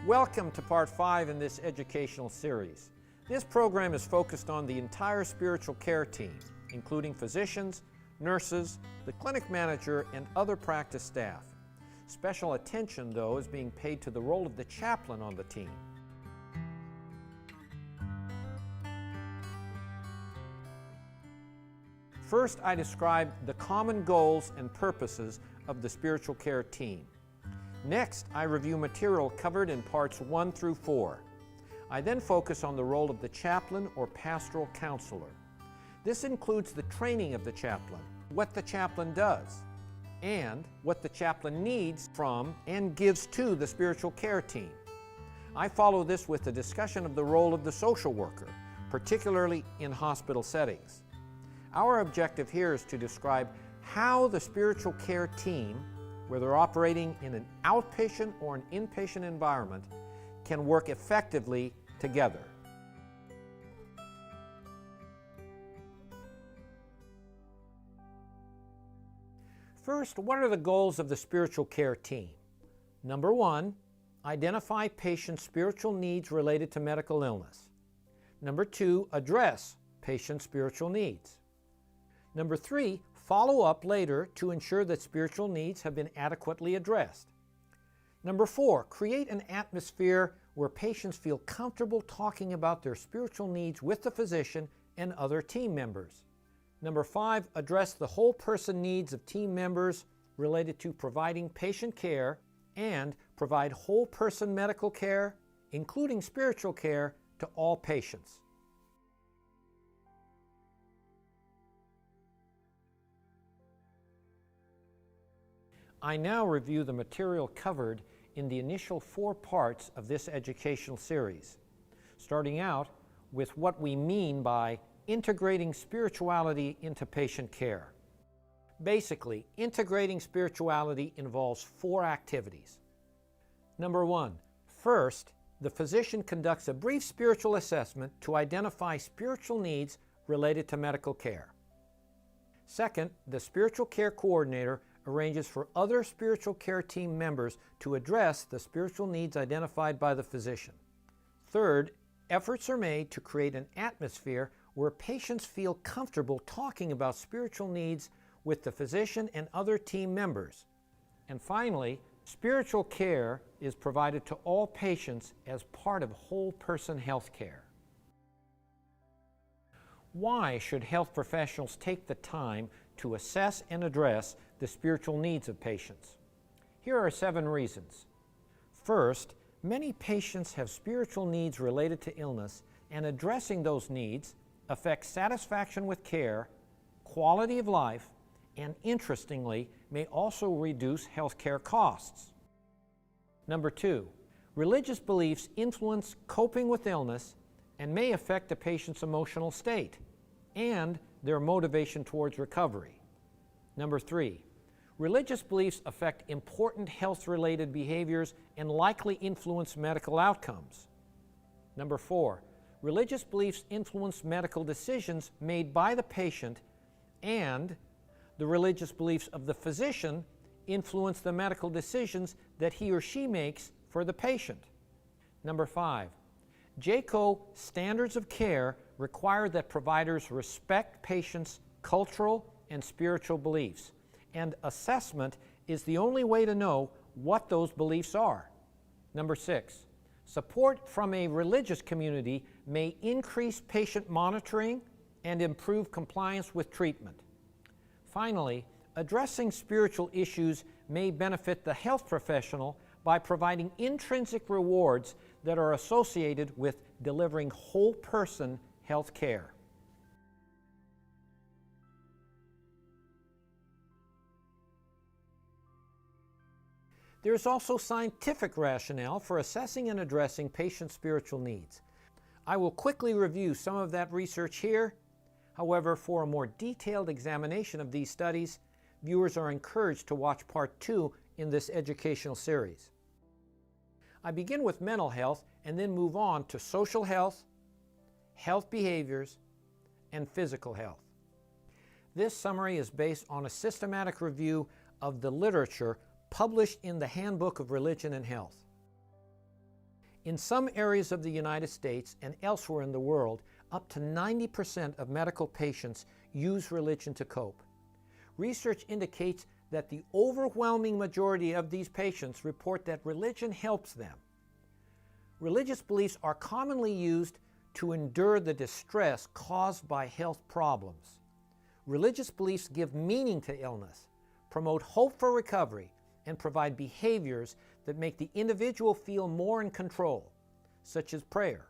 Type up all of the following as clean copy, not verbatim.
Welcome to Part 5 in this educational series. This program is focused on the entire spiritual care team, including physicians, nurses, the clinic manager, and other practice staff. Special attention, though, is being paid to the role of the chaplain on the team. First, I describe the common goals and purposes of the spiritual care team. Next, I review material covered in parts 1 through 4. I then focus on the role of the chaplain or pastoral counselor. This includes the training of the chaplain, what the chaplain does, and what the chaplain needs from and gives to the spiritual care team. I follow this with a discussion of the role of the social worker, particularly in hospital settings. Our objective here is to describe how the spiritual care team, whether operating in an outpatient or an inpatient environment, can work effectively together. First, what are the goals of the spiritual care team? Number 1, identify patients' spiritual needs related to medical illness. Number 2, address patients' spiritual needs. Number 3, follow up later to ensure that spiritual needs have been adequately addressed. Number 4, create an atmosphere where patients feel comfortable talking about their spiritual needs with the physician and other team members. Number 5, address the whole person needs of team members related to providing patient care and provide whole person medical care, including spiritual care, to all patients. I now review the material covered in the initial 4 parts of this educational series, starting out with what we mean by integrating spirituality into patient care. Basically, integrating spirituality involves 4 activities. Number 1, first, the physician conducts a brief spiritual assessment to identify spiritual needs related to medical care. Second, the spiritual care coordinator arranges for other spiritual care team members to address the spiritual needs identified by the physician. Third, efforts are made to create an atmosphere where patients feel comfortable talking about spiritual needs with the physician and other team members. And finally, spiritual care is provided to all patients as part of whole person health care. Why should health professionals take the time to assess and address the spiritual needs of patients? Here are 7 reasons. First, many patients have spiritual needs related to illness, and addressing those needs affects satisfaction with care, quality of life, and interestingly, may also reduce healthcare costs. Number 2, religious beliefs influence coping with illness and may affect a patient's emotional state and their motivation towards recovery. Number 3, religious beliefs affect important health-related behaviors and likely influence medical outcomes. Number 4, religious beliefs influence medical decisions made by the patient, and the religious beliefs of the physician influence the medical decisions that he or she makes for the patient. Number 5, JCAHO standards of care require that providers respect patients' cultural and spiritual beliefs, and assessment is the only way to know what those beliefs are. Number 6, support from a religious community may increase patient monitoring and improve compliance with treatment. Finally, addressing spiritual issues may benefit the health professional by providing intrinsic rewards that are associated with delivering whole person health care. There is also scientific rationale for assessing and addressing patients' spiritual needs. I will quickly review some of that research here. However, for a more detailed examination of these studies, viewers are encouraged to watch Part 2 in this educational series. I begin with mental health and then move on to social health, health behaviors, and physical health. This summary is based on a systematic review of the literature published in the Handbook of Religion and Health. In some areas of the United States and elsewhere in the world, up to 90% of medical patients use religion to cope. Research indicates that the overwhelming majority of these patients report that religion helps them. Religious beliefs are commonly used to endure the distress caused by health problems. Religious beliefs give meaning to illness, promote hope for recovery, and provide behaviors that make the individual feel more in control, such as prayer.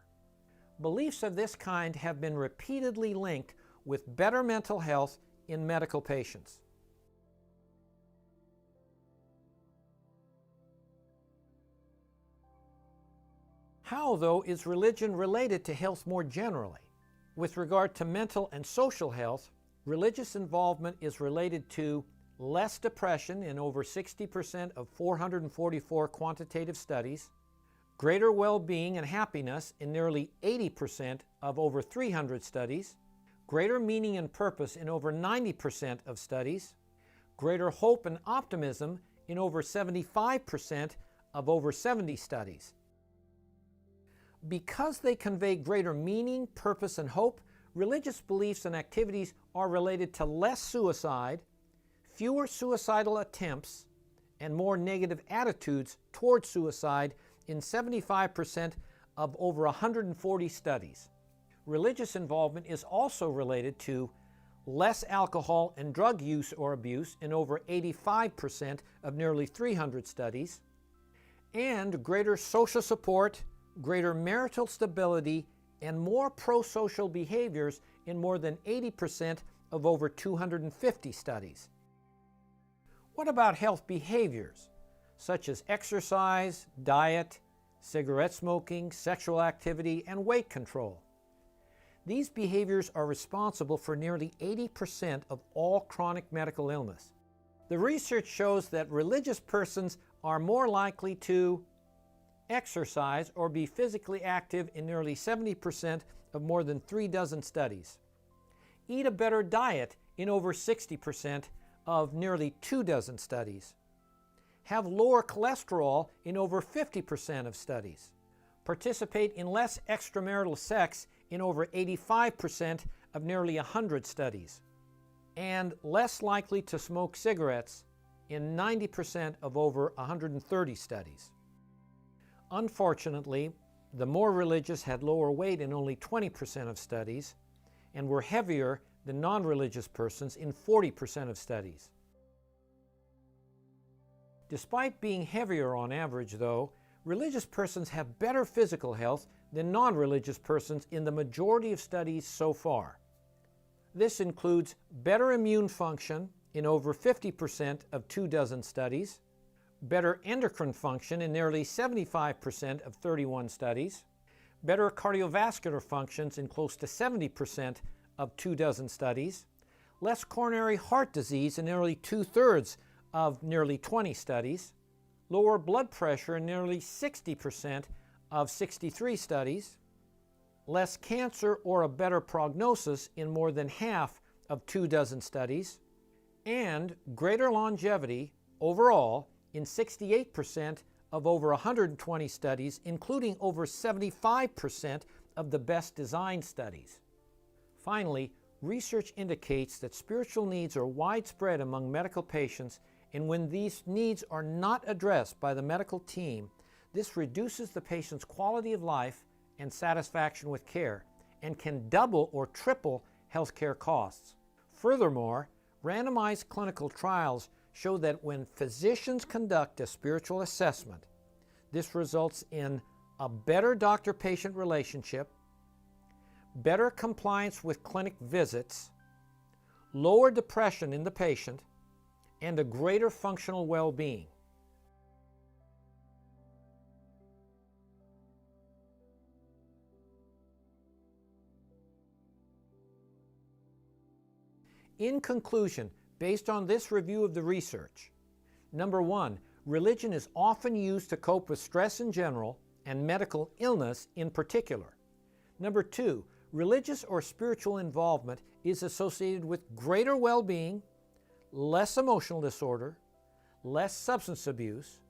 Beliefs of this kind have been repeatedly linked with better mental health in medical patients. How, though, is religion related to health more generally? With regard to mental and social health, religious involvement is related to less depression in over 60% of 444 quantitative studies, greater well-being and happiness in nearly 80% of over 300 studies, greater meaning and purpose in over 90% of studies, greater hope and optimism in over 75% of over 70 studies. Because they convey greater meaning, purpose, and hope, religious beliefs and activities are related to less suicide, fewer suicidal attempts, and more negative attitudes toward suicide in 75% of over 140 studies. Religious involvement is also related to less alcohol and drug use or abuse in over 85% of nearly 300 studies, and greater social support, greater marital stability, and more pro-social behaviors in more than 80% of over 250 studies. What about health behaviors, such as exercise, diet, cigarette smoking, sexual activity, and weight control? These behaviors are responsible for nearly 80% of all chronic medical illness. The research shows that religious persons are more likely to exercise or be physically active in nearly 70% of more than 36 studies, eat a better diet in over 60% of nearly 24 studies, have lower cholesterol in over 50% of studies, participate in less extramarital sex in over 85% of nearly 100 studies, and less likely to smoke cigarettes in 90% of over 130 studies. Unfortunately, the more religious had lower weight in only 20% of studies and were heavier than non-religious persons in 40% of studies. Despite being heavier on average, though, religious persons have better physical health than non-religious persons in the majority of studies so far. This includes better immune function in over 50% of 24 studies, better endocrine function in nearly 75% of 31 studies, better cardiovascular functions in close to 70% of 24 studies, less coronary heart disease in nearly 2/3 of nearly 20 studies, lower blood pressure in nearly 60% of 63 studies, less cancer or a better prognosis in more than half of 24 studies, and greater longevity overall in 68% of over 120 studies, including over 75% of the best designed studies. Finally, research indicates that spiritual needs are widespread among medical patients, and when these needs are not addressed by the medical team, this reduces the patient's quality of life and satisfaction with care, and can double or triple healthcare costs. Furthermore, randomized clinical trials show that when physicians conduct a spiritual assessment, this results in a better doctor-patient relationship, better compliance with clinic visits, lower depression in the patient, and a greater functional well-being. In conclusion, based on this review of the research, number one, religion is often used to cope with stress in general and medical illness in particular. Number two, religious or spiritual involvement is associated with greater well-being, less emotional disorder, less substance abuse,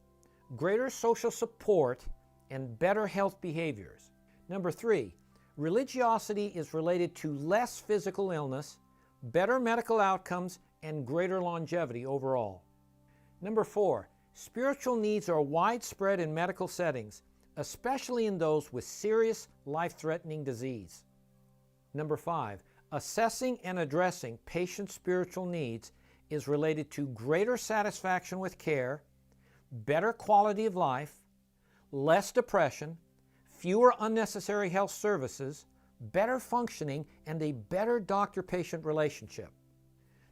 greater social support, and better health behaviors. Number 3, religiosity is related to less physical illness, better medical outcomes, and greater longevity overall. Number 4, spiritual needs are widespread in medical settings, especially in those with serious life-threatening disease. Number 5, assessing and addressing patients' spiritual needs is related to greater satisfaction with care, better quality of life, less depression, fewer unnecessary health services, better functioning, and a better doctor-patient relationship.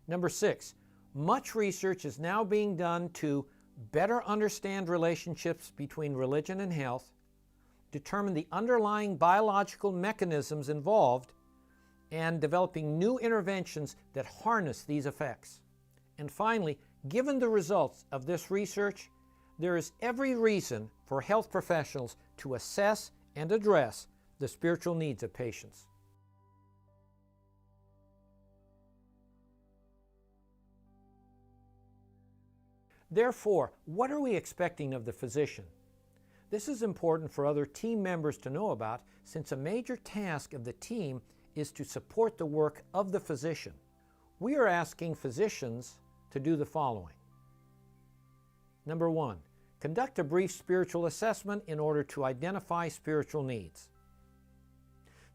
Number 6, much research is now being done to better understand relationships between religion and health, determine the underlying biological mechanisms involved, and developing new interventions that harness these effects. And finally, given the results of this research, there is every reason for health professionals to assess and address the spiritual needs of patients. Therefore, what are we expecting of the physician? This is important for other team members to know about, since a major task of the team is to support the work of the physician. We are asking physicians to do the following. Number 1, conduct a brief spiritual assessment in order to identify spiritual needs.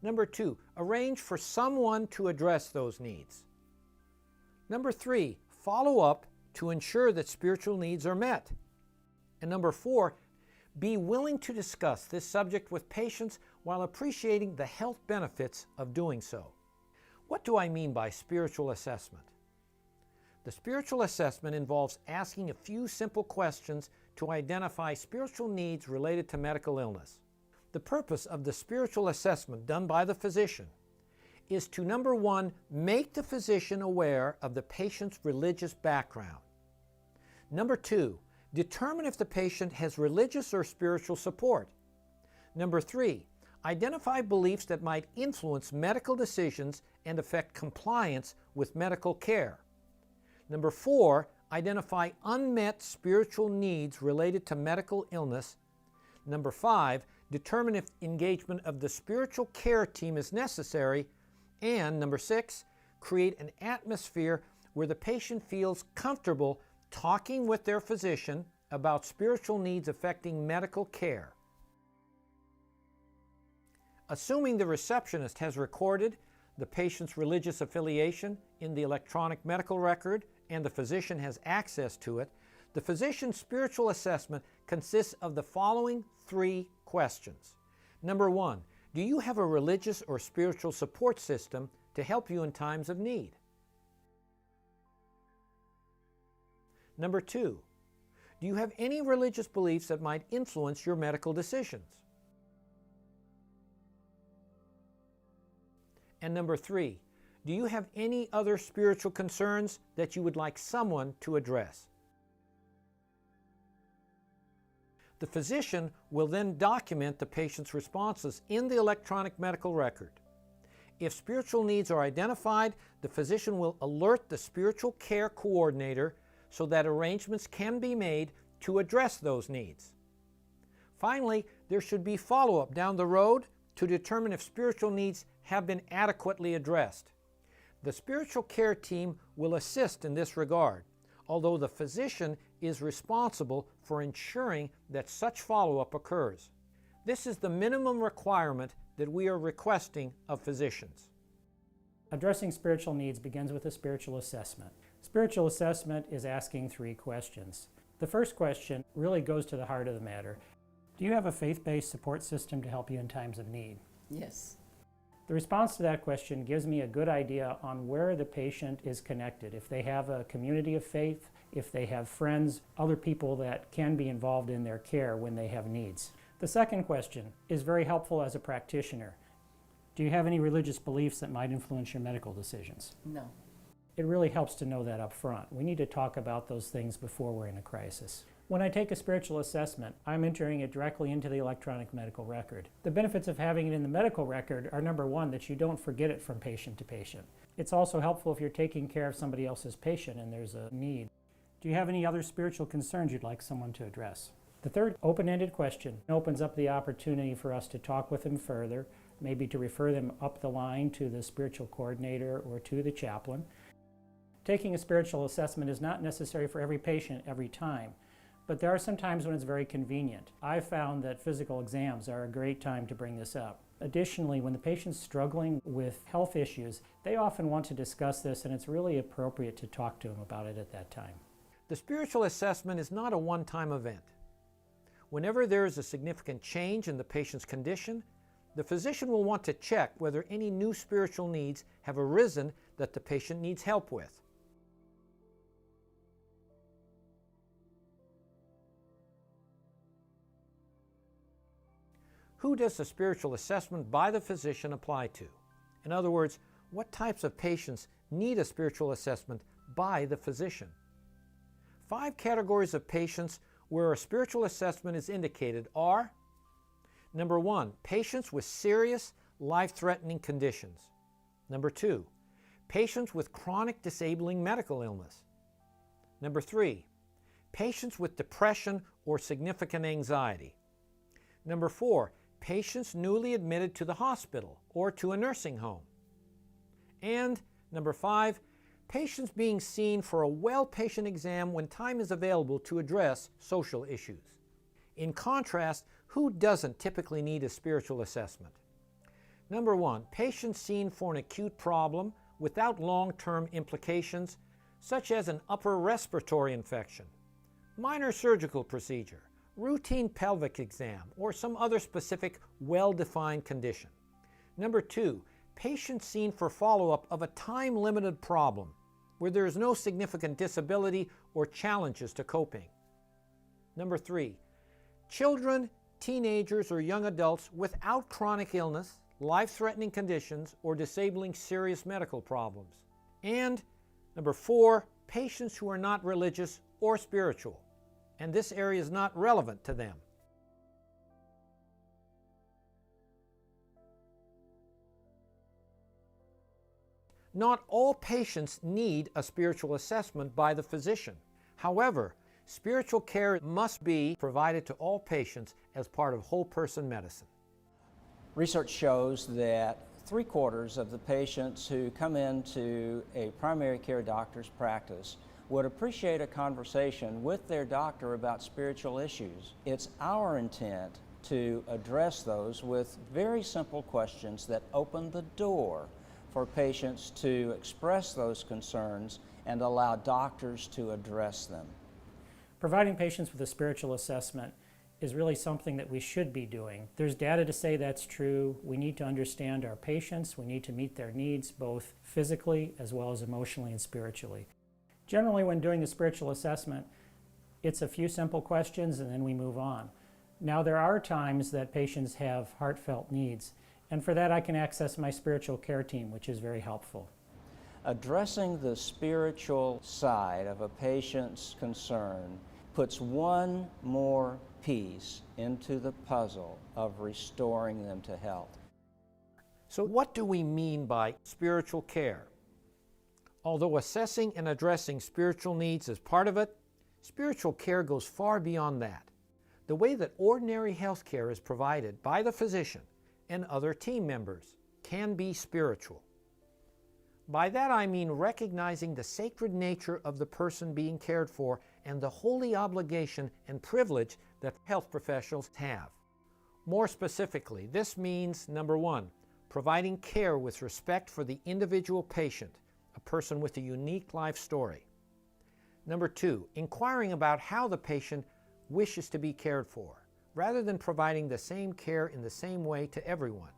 Number 2, arrange for someone to address those needs. Number 3, follow up to ensure that spiritual needs are met. And number 4, be willing to discuss this subject with patients while appreciating the health benefits of doing so. What do I mean by spiritual assessment? The spiritual assessment involves asking a few simple questions to identify spiritual needs related to medical illness. The purpose of the spiritual assessment done by the physician is to, number 1, make the physician aware of the patient's religious background. Number 2, determine if the patient has religious or spiritual support. Number 3, identify beliefs that might influence medical decisions and affect compliance with medical care. Number 4, identify unmet spiritual needs related to medical illness. Number 5, determine if engagement of the spiritual care team is necessary. And number 6, create an atmosphere where the patient feels comfortable talking with their physician about spiritual needs affecting medical care. Assuming the receptionist has recorded the patient's religious affiliation in the electronic medical record and the physician has access to it, the physician's spiritual assessment consists of the following 3 questions. Number 1, do you have a religious or spiritual support system to help you in times of need? Number 2, do you have any religious beliefs that might influence your medical decisions? And number 3, do you have any other spiritual concerns that you would like someone to address? The physician will then document the patient's responses in the electronic medical record. If spiritual needs are identified, the physician will alert the spiritual care coordinator so that arrangements can be made to address those needs. Finally, there should be follow-up down the road to determine if spiritual needs have been adequately addressed. The spiritual care team will assist in this regard, although the physician is responsible for ensuring that such follow-up occurs. This is the minimum requirement that we are requesting of physicians. Addressing spiritual needs begins with a spiritual assessment. Spiritual assessment is asking 3 questions. The first question really goes to the heart of the matter. Do you have a faith-based support system to help you in times of need? Yes. The response to that question gives me a good idea on where the patient is connected. If they have a community of faith, if they have friends, other people that can be involved in their care when they have needs. The second question is very helpful as a practitioner. Do you have any religious beliefs that might influence your medical decisions? No. It really helps to know that up front. We need to talk about those things before we're in a crisis. When I take a spiritual assessment, I'm entering it directly into the electronic medical record. The benefits of having it in the medical record are, number 1, that you don't forget it from patient to patient. It's also helpful if you're taking care of somebody else's patient and there's a need. Do you have any other spiritual concerns you'd like someone to address? The third open-ended question opens up the opportunity for us to talk with them further, maybe to refer them up the line to the spiritual coordinator or to the chaplain. Taking a spiritual assessment is not necessary for every patient every time, but there are some times when it's very convenient. I've found that physical exams are a great time to bring this up. Additionally, when the patient's struggling with health issues, they often want to discuss this, and it's really appropriate to talk to them about it at that time. The spiritual assessment is not a one-time event. Whenever there is a significant change in the patient's condition, the physician will want to check whether any new spiritual needs have arisen that the patient needs help with. Who does the spiritual assessment by the physician apply to? In other words, what types of patients need a spiritual assessment by the physician? 5 categories of patients where a spiritual assessment is indicated are: number 1, patients with serious, life-threatening conditions. Number 2, patients with chronic disabling medical illness. Number 3, patients with depression or significant anxiety. Number 4, patients newly admitted to the hospital or to a nursing home. And number 5, patients being seen for a well-patient exam when time is available to address social issues. In contrast, who doesn't typically need a spiritual assessment? Number 1, patients seen for an acute problem without long-term implications, such as an upper respiratory infection, minor surgical procedure, routine pelvic exam, or some other specific, well-defined condition. Number 2, patients seen for follow-up of a time-limited problem where there is no significant disability or challenges to coping. Number 3, children, teenagers, or young adults without chronic illness, life-threatening conditions, or disabling serious medical problems. And number 4, patients who are not religious or spiritual, and this area is not relevant to them. Not all patients need a spiritual assessment by the physician. However, spiritual care must be provided to all patients as part of whole person medicine. Research shows that 3/4 of the patients who come into a primary care doctor's practice would appreciate a conversation with their doctor about spiritual issues. It's our intent to address those with very simple questions that open the door for patients to express those concerns and allow doctors to address them. Providing patients with a spiritual assessment is really something that we should be doing. There's data to say that's true. We need to understand our patients. We need to meet their needs both physically as well as emotionally and spiritually. Generally, when doing the spiritual assessment, it's a few simple questions and then we move on. Now, there are times that patients have heartfelt needs, and for that I can access my spiritual care team, which is very helpful. Addressing the spiritual side of a patient's concern puts one more piece into the puzzle of restoring them to health. So what do we mean by spiritual care? Although assessing and addressing spiritual needs is part of it, spiritual care goes far beyond that. The way that ordinary health care is provided by the physician and other team members can be spiritual. By that I mean recognizing the sacred nature of the person being cared for and the holy obligation and privilege that health professionals have. More specifically, this means, number 1, providing care with respect for the individual patient, a person with a unique life story. Number 2, inquiring about how the patient wishes to be cared for, rather than providing the same care in the same way to everyone.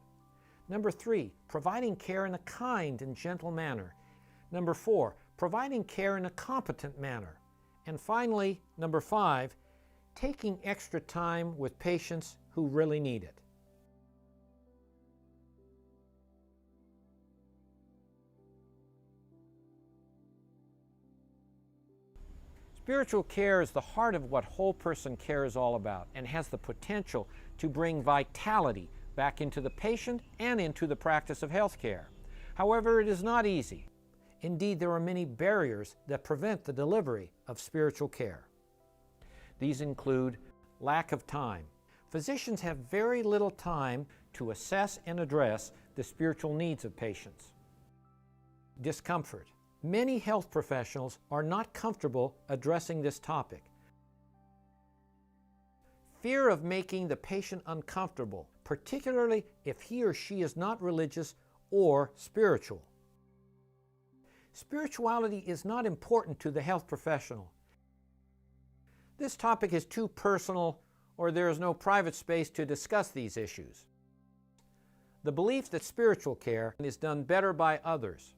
Number 3, providing care in a kind and gentle manner. Number 4, providing care in a competent manner. And finally, number 5, taking extra time with patients who really need it. Spiritual care is the heart of what whole person care is all about and has the potential to bring vitality back into the patient and into the practice of health care. However, it is not easy. Indeed, there are many barriers that prevent the delivery of spiritual care. These include lack of time. Physicians have very little time to assess and address the spiritual needs of patients. Discomfort. Many health professionals are not comfortable addressing this topic. Fear of making the patient uncomfortable, particularly if he or she is not religious or spiritual. Spirituality is not important to the health professional. This topic is too personal, or there is no private space to discuss these issues. The belief that spiritual care is done better by others.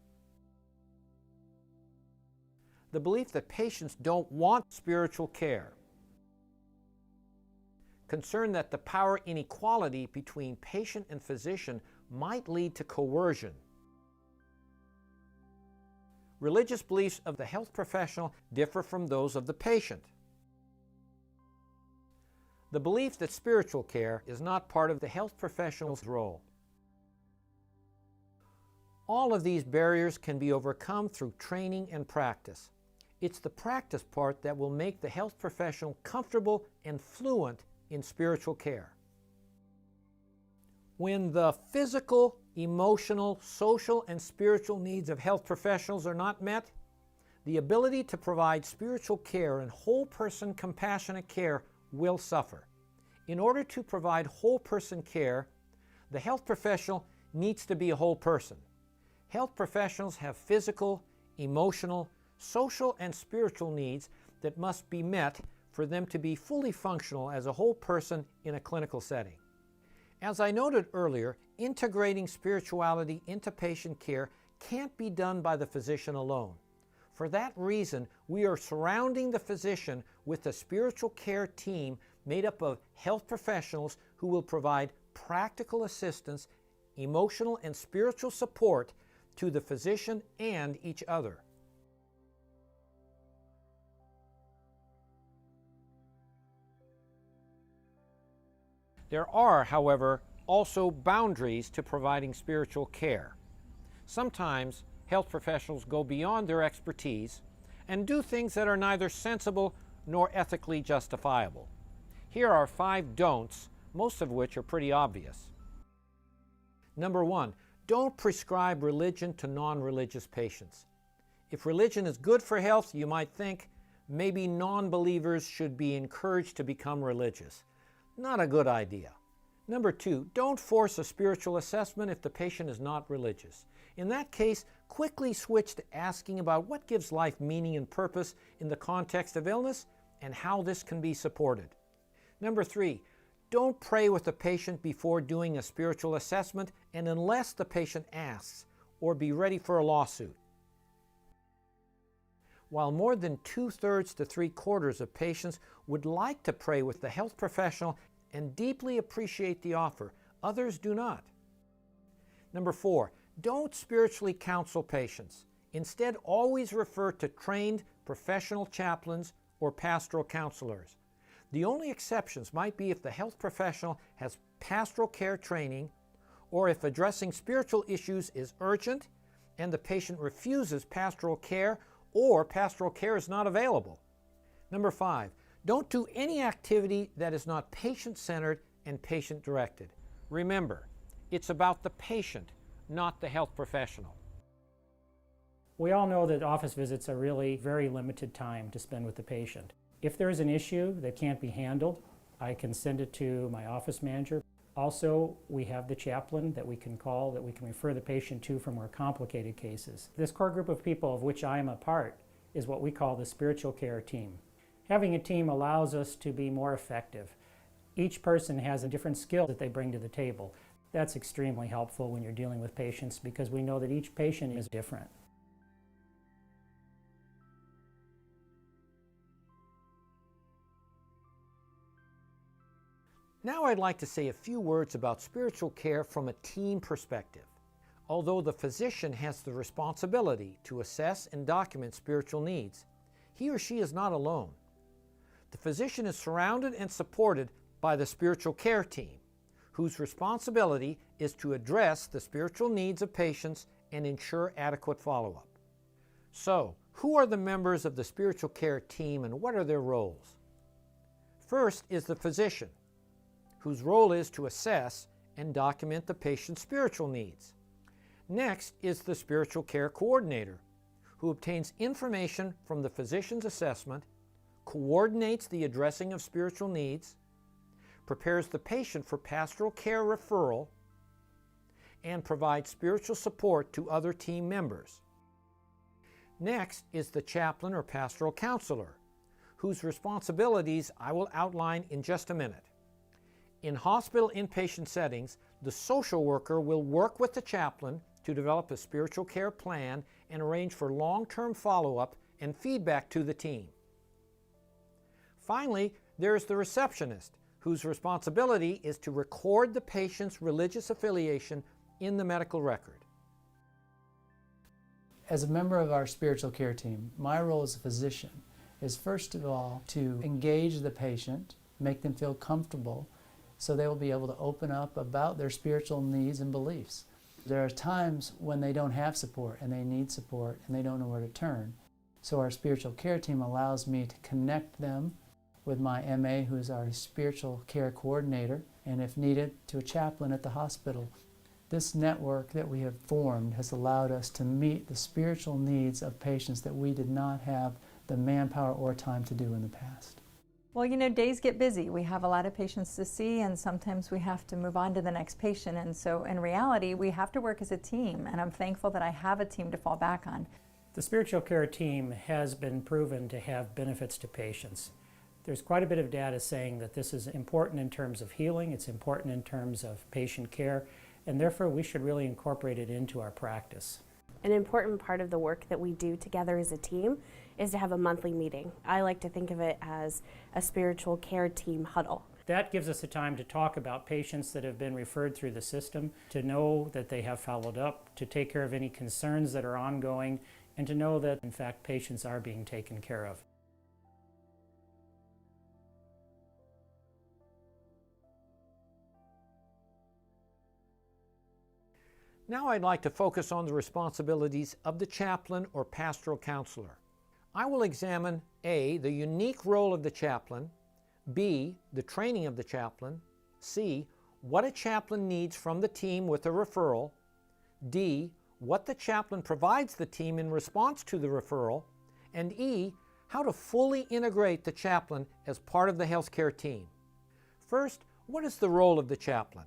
The belief that patients don't want spiritual care. Concern that the power inequality between patient and physician might lead to coercion. Religious beliefs of the health professional differ from those of the patient. The belief that spiritual care is not part of the health professional's role. All of these barriers can be overcome through training and practice. It's the practice part that will make the health professional comfortable and fluent in spiritual care. When the physical, emotional, social, and spiritual needs of health professionals are not met, the ability to provide spiritual care and whole person compassionate care will suffer. In order to provide whole person care, the health professional needs to be a whole person. Health professionals have physical, emotional, social, and spiritual needs that must be met for them to be fully functional as a whole person in a clinical setting. As I noted earlier, integrating spirituality into patient care can't be done by the physician alone. For that reason, we are surrounding the physician with a spiritual care team made up of health professionals who will provide practical assistance, emotional and spiritual support to the physician and each other. There are, however, also boundaries to providing spiritual care. Sometimes health professionals go beyond their expertise and do things that are neither sensible nor ethically justifiable. Here are 5 don'ts, most of which are pretty obvious. Number 1, don't prescribe religion to non-religious patients. If religion is good for health, you might think maybe non-believers should be encouraged to become religious. Not a good idea. Number 2, don't force a spiritual assessment if the patient is not religious. In that case, quickly switch to asking about what gives life meaning and purpose in the context of illness and how this can be supported. Number 3, don't pray with the patient before doing a spiritual assessment and unless the patient asks, or be ready for a lawsuit. While more than 2/3 to 3/4 of patients would like to pray with the health professional and deeply appreciate the offer, others do not. Number 4, don't spiritually counsel patients. Instead, always refer to trained professional chaplains or pastoral counselors. The only exceptions might be if the health professional has pastoral care training or if addressing spiritual issues is urgent and the patient refuses pastoral care or pastoral care is not available. Number 5, don't do any activity that is not patient-centered and patient-directed. Remember, it's about the patient, not the health professional. We all know that office visits are really very limited time to spend with the patient. If there's an issue that can't be handled, I can send it to my office manager. Also, we have the chaplain that we can call, that we can refer the patient to for more complicated cases. This core group of people of which I am a part is what we call the spiritual care team. Having a team allows us to be more effective. Each person has a different skill that they bring to the table. That's extremely helpful when you're dealing with patients because we know that each patient is different. Now I'd like to say a few words about spiritual care from a team perspective. Although the physician has the responsibility to assess and document spiritual needs, he or she is not alone. The physician is surrounded and supported by the spiritual care team, whose responsibility is to address the spiritual needs of patients and ensure adequate follow-up. So, who are the members of the spiritual care team and what are their roles? First is the physician, whose role is to assess and document the patient's spiritual needs. Next is the spiritual care coordinator, who obtains information from the physician's assessment, coordinates the addressing of spiritual needs, prepares the patient for pastoral care referral, and provides spiritual support to other team members. Next is the chaplain or pastoral counselor, whose responsibilities I will outline in just a minute. In hospital inpatient settings, the social worker will work with the chaplain to develop a spiritual care plan and arrange for long-term follow-up and feedback to the team. Finally, there is the receptionist, whose responsibility is to record the patient's religious affiliation in the medical record. As a member of our spiritual care team, my role as a physician is first of all to engage the patient, make them feel comfortable so they will be able to open up about their spiritual needs and beliefs. There are times when they don't have support and they need support and they don't know where to turn. So our spiritual care team allows me to connect them with my MA, who is our spiritual care coordinator, and if needed, to a chaplain at the hospital. This network that we have formed has allowed us to meet the spiritual needs of patients that we did not have the manpower or time to do in the past. Well, you know, days get busy. We have a lot of patients to see, and sometimes we have to move on to the next patient. And so in reality, we have to work as a team, and I'm thankful that I have a team to fall back on. The spiritual care team has been proven to have benefits to patients. There's quite a bit of data saying that this is important in terms of healing, it's important in terms of patient care, and therefore we should really incorporate it into our practice. An important part of the work that we do together as a team is to have a monthly meeting. I like to think of it as a spiritual care team huddle. That gives us a time to talk about patients that have been referred through the system, to know that they have followed up, to take care of any concerns that are ongoing, and to know that, in fact, patients are being taken care of. Now I'd like to focus on the responsibilities of the chaplain or pastoral counselor. I will examine A, the unique role of the chaplain, B, the training of the chaplain, C, what a chaplain needs from the team with a referral, D, what the chaplain provides the team in response to the referral, and E, how to fully integrate the chaplain as part of the healthcare team. First, what is the role of the chaplain?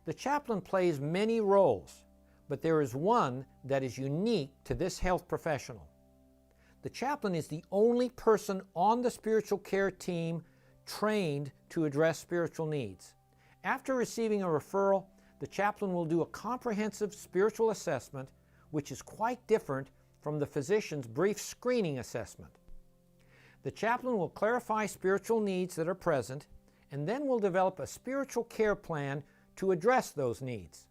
The chaplain plays many roles, but there is one that is unique to this health professional. The chaplain is the only person on the spiritual care team trained to address spiritual needs. After receiving a referral, the chaplain will do a comprehensive spiritual assessment, which is quite different from the physician's brief screening assessment. The chaplain will clarify spiritual needs that are present, and then will develop a spiritual care plan to address those needs.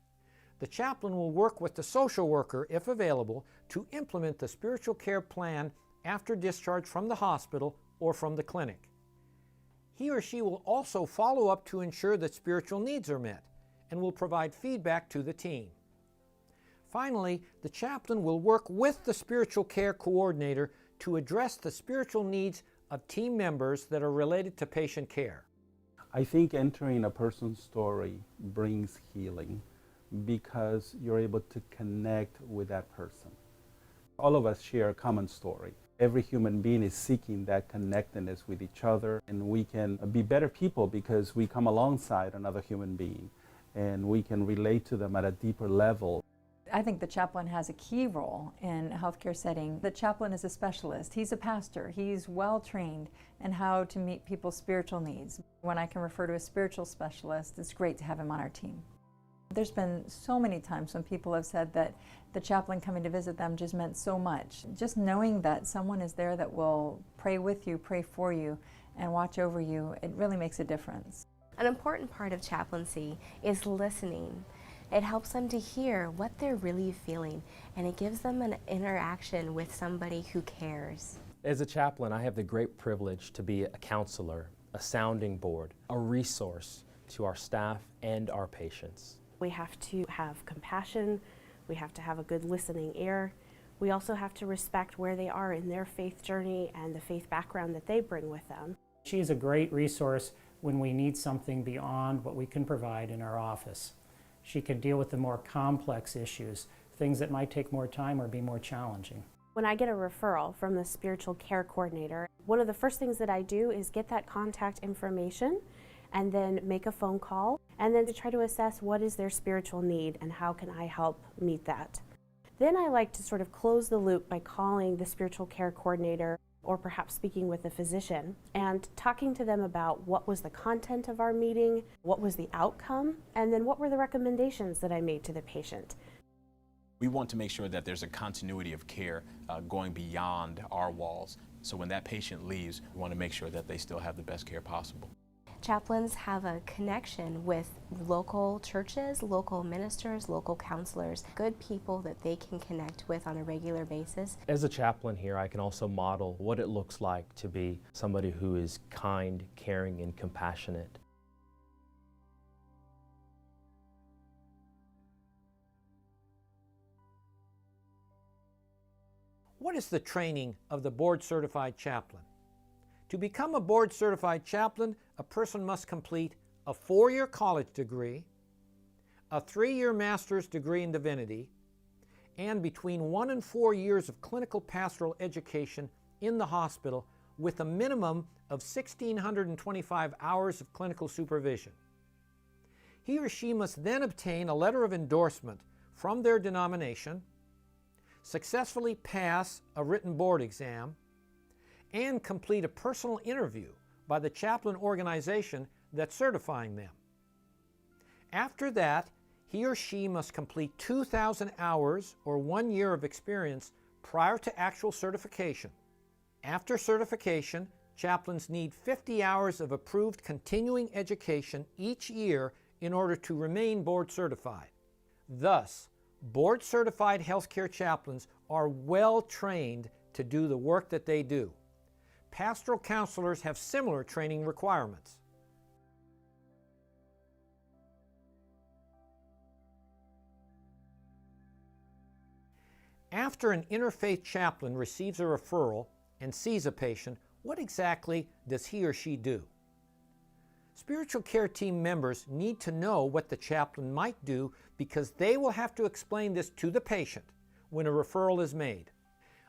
The chaplain will work with the social worker, if available, to implement the spiritual care plan after discharge from the hospital or from the clinic. He or she will also follow up to ensure that spiritual needs are met and will provide feedback to the team. Finally, the chaplain will work with the spiritual care coordinator to address the spiritual needs of team members that are related to patient care. I think entering a person's story brings healing because you're able to connect with that person. All of us share a common story. Every human being is seeking that connectedness with each other, and we can be better people because we come alongside another human being and we can relate to them at a deeper level. I think the chaplain has a key role in a healthcare setting. The chaplain is a specialist. He's a pastor. He's well trained in how to meet people's spiritual needs. When I can refer to a spiritual specialist, it's great to have him on our team. There's been so many times when people have said that the chaplain coming to visit them just meant so much. Just knowing that someone is there that will pray with you, pray for you, and watch over you, it really makes a difference. An important part of chaplaincy is listening. It helps them to hear what they're really feeling, and it gives them an interaction with somebody who cares. As a chaplain, I have the great privilege to be a counselor, a sounding board, a resource to our staff and our patients. We have to have compassion, we have to have a good listening ear. We also have to respect where they are in their faith journey and the faith background that they bring with them. She is a great resource when we need something beyond what we can provide in our office. She can deal with the more complex issues, things that might take more time or be more challenging. When I get a referral from the spiritual care coordinator, one of the first things that I do is get that contact information and then make a phone call and then to try to assess what is their spiritual need and how can I help meet that. Then I like to sort of close the loop by calling the spiritual care coordinator or perhaps speaking with a physician and talking to them about what was the content of our meeting, what was the outcome, and then what were the recommendations that I made to the patient. We want to make sure that there's a continuity of care going beyond our walls. So when that patient leaves, we want to make sure that they still have the best care possible. Chaplains have a connection with local churches, local ministers, local counselors, good people that they can connect with on a regular basis. As a chaplain here, I can also model what it looks like to be somebody who is kind, caring, and compassionate. What is the training of the board-certified chaplain? To become a board-certified chaplain, a person must complete a 4-year college degree, a 3-year master's degree in divinity, and between 1 and 4 years of clinical pastoral education in the hospital with a minimum of 1,625 hours of clinical supervision. He or she must then obtain a letter of endorsement from their denomination, successfully pass a written board exam, and complete a personal interview by the chaplain organization that's certifying them. After that, he or she must complete 2,000 hours or 1 year of experience prior to actual certification. After certification, chaplains need 50 hours of approved continuing education each year in order to remain board certified. Thus, board certified healthcare chaplains are well trained to do the work that they do. Pastoral counselors have similar training requirements. After an interfaith chaplain receives a referral and sees a patient, what exactly does he or she do? Spiritual care team members need to know what the chaplain might do because they will have to explain this to the patient when a referral is made.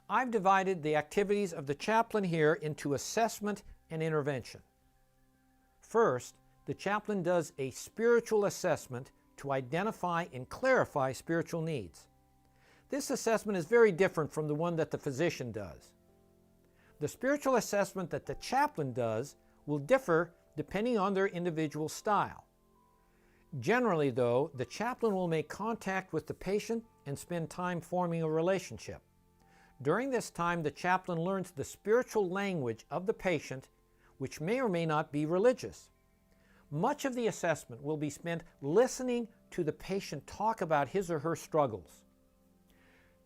I've divided the activities of the chaplain here into assessment and intervention. First, the chaplain does a spiritual assessment to identify and clarify spiritual needs. This assessment is very different from the one that the physician does. The spiritual assessment that the chaplain does will differ depending on their individual style. Generally, though, the chaplain will make contact with the patient and spend time forming a relationship. During this time, the chaplain learns the spiritual language of the patient, which may or may not be religious. Much of the assessment will be spent listening to the patient talk about his or her struggles.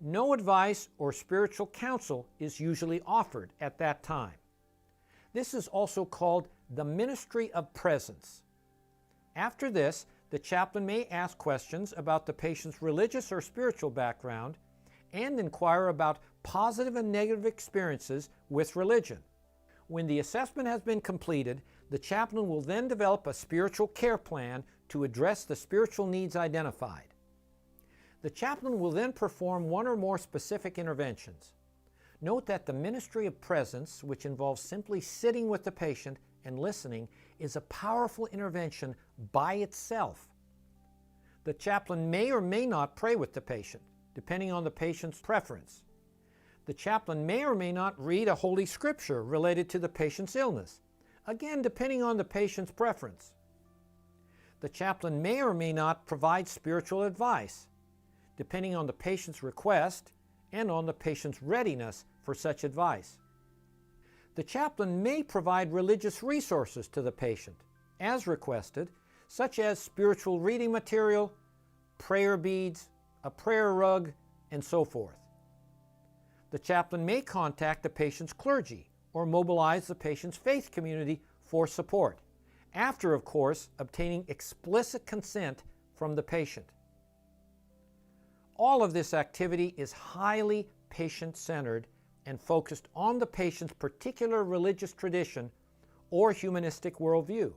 No advice or spiritual counsel is usually offered at that time. This is also called the ministry of presence. After this, the chaplain may ask questions about the patient's religious or spiritual background and inquire about positive and negative experiences with religion. When the assessment has been completed, the chaplain will then develop a spiritual care plan to address the spiritual needs identified. The chaplain will then perform one or more specific interventions. Note that the ministry of presence, which involves simply sitting with the patient and listening, is a powerful intervention by itself. The chaplain may or may not pray with the patient, depending on the patient's preference. The chaplain may or may not read a holy scripture related to the patient's illness, again depending on the patient's preference. The chaplain may or may not provide spiritual advice, depending on the patient's request and on the patient's readiness for such advice. The chaplain may provide religious resources to the patient, as requested, such as spiritual reading material, prayer beads, a prayer rug, and so forth. The chaplain may contact the patient's clergy or mobilize the patient's faith community for support, after, of course, obtaining explicit consent from the patient. All of this activity is highly patient-centered and focused on the patient's particular religious tradition or humanistic worldview.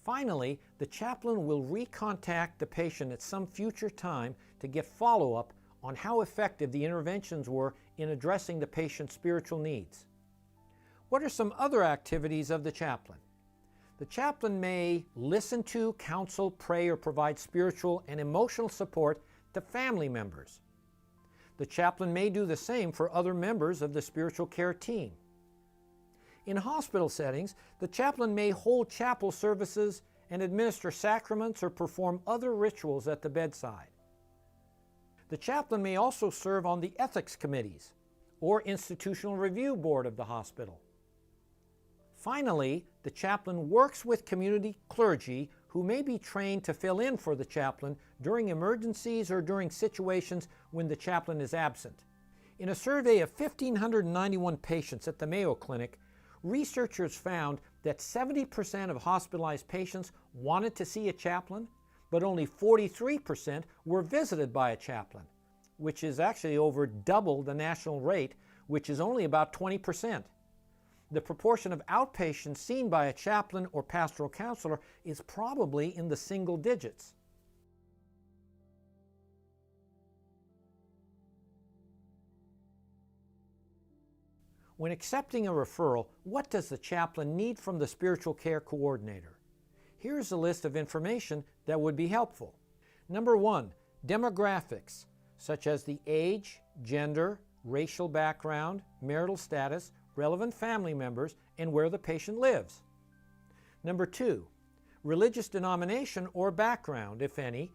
Finally, the chaplain will recontact the patient at some future time to get follow-up on how effective the interventions were in addressing the patient's spiritual needs. What are some other activities of the chaplain? The chaplain may listen to, counsel, pray, or provide spiritual and emotional support to family members. The chaplain may do the same for other members of the spiritual care team. In hospital settings, the chaplain may hold chapel services and administer sacraments or perform other rituals at the bedside. The chaplain may also serve on the ethics committees or institutional review board of the hospital. Finally, the chaplain works with community clergy who may be trained to fill in for the chaplain during emergencies or during situations when the chaplain is absent. In a survey of 1,591 patients at the Mayo Clinic, researchers found that 70% of hospitalized patients wanted to see a chaplain, but only 43% were visited by a chaplain, which is actually over double the national rate, which is only about 20%. The proportion of outpatients seen by a chaplain or pastoral counselor is probably in the single digits. When accepting a referral, what does the chaplain need from the spiritual care coordinator? Here's a list of information that would be helpful. Number 1, demographics, such as the age, gender, racial background, marital status, relevant family members, and where the patient lives. Number 2, religious denomination or background, if any,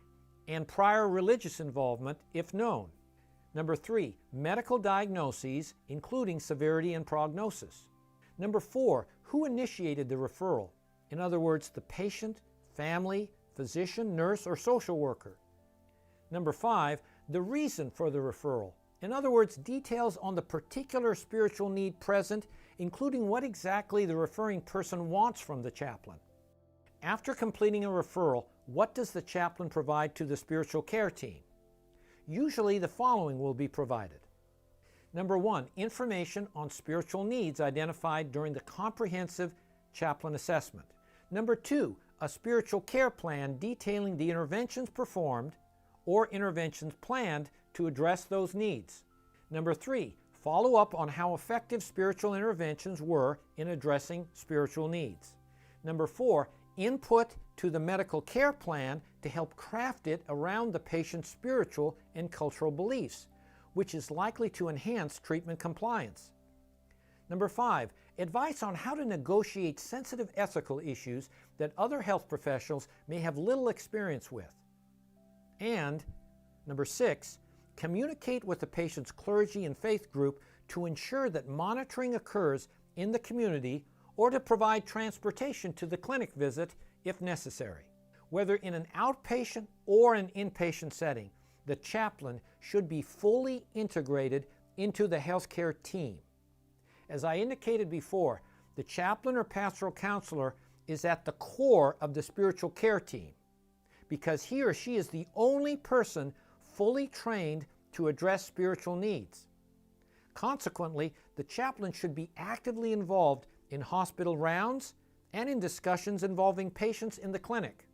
and prior religious involvement, if known. Number 3, medical diagnoses, including severity and prognosis. Number 4, who initiated the referral? In other words, the patient, family, physician, nurse, or social worker. Number 5, the reason for the referral. In other words, details on the particular spiritual need present, including what exactly the referring person wants from the chaplain. After completing a referral, what does the chaplain provide to the spiritual care team? Usually the following will be provided. Number 1, information on spiritual needs identified during the comprehensive chaplain assessment. Number 2, a spiritual care plan detailing the interventions performed or interventions planned to address those needs. Number 3, follow up on how effective spiritual interventions were in addressing spiritual needs. Number 4, input to the medical care plan to help craft it around the patient's spiritual and cultural beliefs, which is likely to enhance treatment compliance. Number 5, advice on how to negotiate sensitive ethical issues that other health professionals may have little experience with. And number 6, communicate with the patient's clergy and faith group to ensure that monitoring occurs in the community or to provide transportation to the clinic visit if necessary. Whether in an outpatient or an inpatient setting, the chaplain should be fully integrated into the healthcare team. As I indicated before, the chaplain or pastoral counselor is at the core of the spiritual care team because he or she is the only person fully trained to address spiritual needs. Consequently, the chaplain should be actively involved in hospital rounds and in discussions involving patients in the clinic.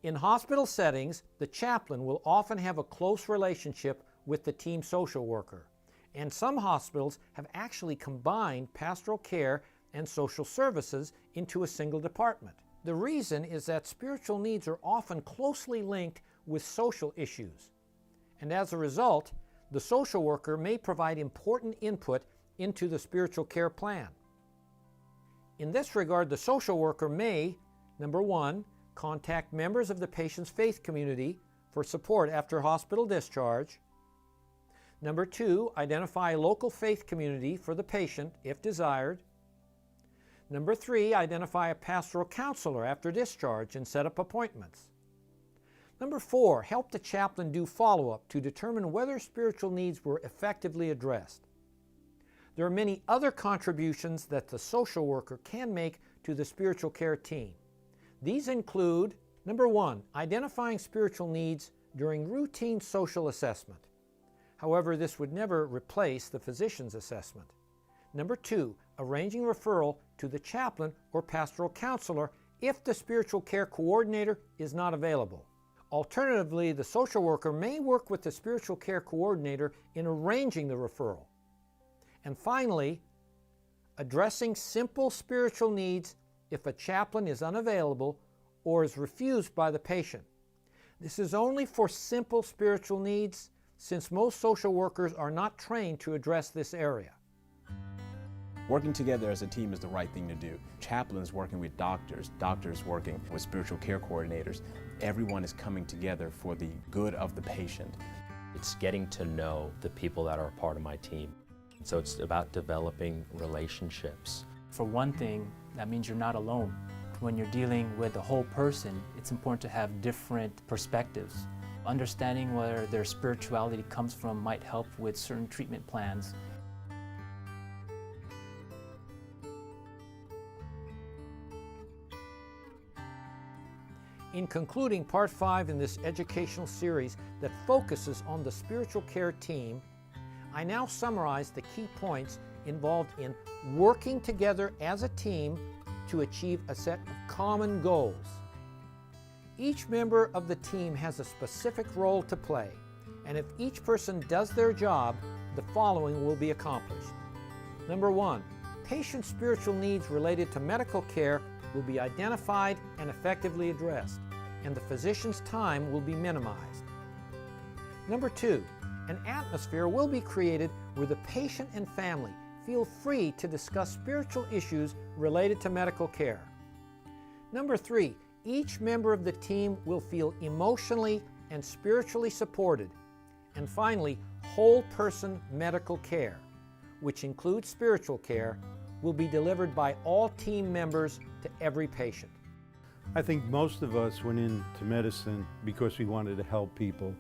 In hospital settings, the chaplain will often have a close relationship with the team social worker, and some hospitals have actually combined pastoral care and social services into a single department. The reason is that spiritual needs are often closely linked with social issues, and as a result, the social worker may provide important input into the spiritual care plan. In this regard, the social worker may, number 1, contact members of the patient's faith community for support after hospital discharge. Number 2, identify a local faith community for the patient if desired. Number 3, identify a pastoral counselor after discharge and set up appointments. Number 4, help the chaplain do follow-up to determine whether spiritual needs were effectively addressed. There are many other contributions that the social worker can make to the spiritual care team. These include, number 1, identifying spiritual needs during routine social assessment. However, this would never replace the physician's assessment. Number 2, arranging referral to the chaplain or pastoral counselor if the spiritual care coordinator is not available. Alternatively, the social worker may work with the spiritual care coordinator in arranging the referral. And finally, addressing simple spiritual needs if a chaplain is unavailable or is refused by the patient. This is only for simple spiritual needs, since most social workers are not trained to address this area. Working together as a team is the right thing to do. Chaplains working with doctors, doctors working with spiritual care coordinators. Everyone is coming together for the good of the patient. It's getting to know the people that are a part of my team. So it's about developing relationships. For one thing, that means you're not alone. When you're dealing with a whole person, it's important to have different perspectives. Understanding where their spirituality comes from might help with certain treatment plans. In concluding Part 5 in this educational series that focuses on the spiritual care team, I now summarize the key points involved in working together as a team to achieve a set of common goals. Each member of the team has a specific role to play, and if each person does their job, the following will be accomplished. Number 1, patient spiritual needs related to medical care will be identified and effectively addressed, and the physician's time will be minimized. Number 2, an atmosphere will be created where the patient and family feel free to discuss spiritual issues related to medical care. Number 3, each member of the team will feel emotionally and spiritually supported. And finally, whole person medical care, which includes spiritual care, will be delivered by all team members to every patient. I think most of us went into medicine because we wanted to help people.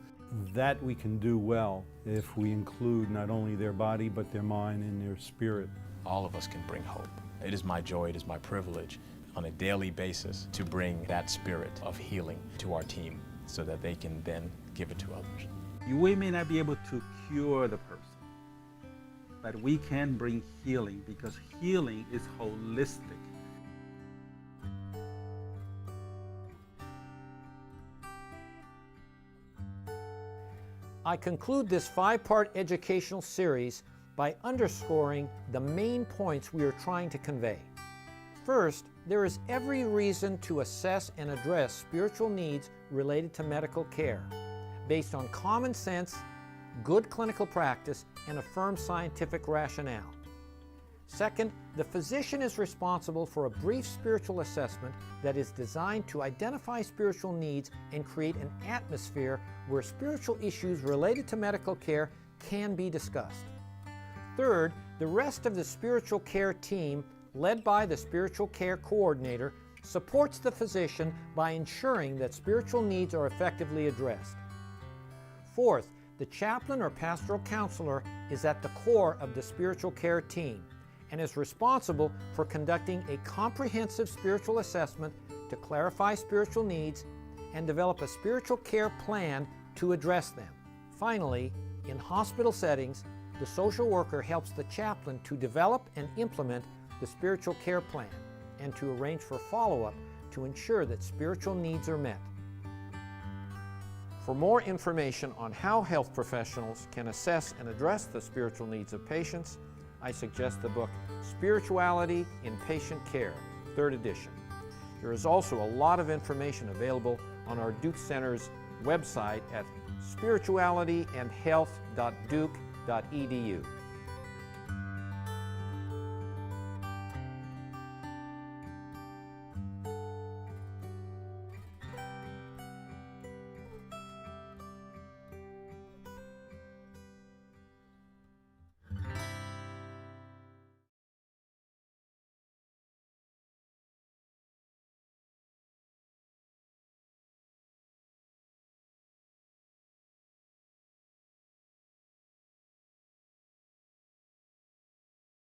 That we can do well if we include not only their body but their mind and their spirit. All of us can bring hope. It is my joy, it is my privilege on a daily basis to bring that spirit of healing to our team so that they can then give it to others. We may not be able to cure the person, but we can bring healing because healing is holistic. I conclude this 5-part educational series by underscoring the main points we are trying to convey. First, there is every reason to assess and address spiritual needs related to medical care, based on common sense, good clinical practice, and a firm scientific rationale. Second, the physician is responsible for a brief spiritual assessment that is designed to identify spiritual needs and create an atmosphere where spiritual issues related to medical care can be discussed. Third, the rest of the spiritual care team, led by the spiritual care coordinator, supports the physician by ensuring that spiritual needs are effectively addressed. Fourth, the chaplain or pastoral counselor is at the core of the spiritual care team and is responsible for conducting a comprehensive spiritual assessment to clarify spiritual needs and develop a spiritual care plan to address them. Finally, in hospital settings, the social worker helps the chaplain to develop and implement the spiritual care plan and to arrange for follow-up to ensure that spiritual needs are met. For more information on how health professionals can assess and address the spiritual needs of patients, I suggest the book Spirituality in Patient Care, 3rd edition. There is also a lot of information available on our Duke Center's website at spiritualityandhealth.duke.edu.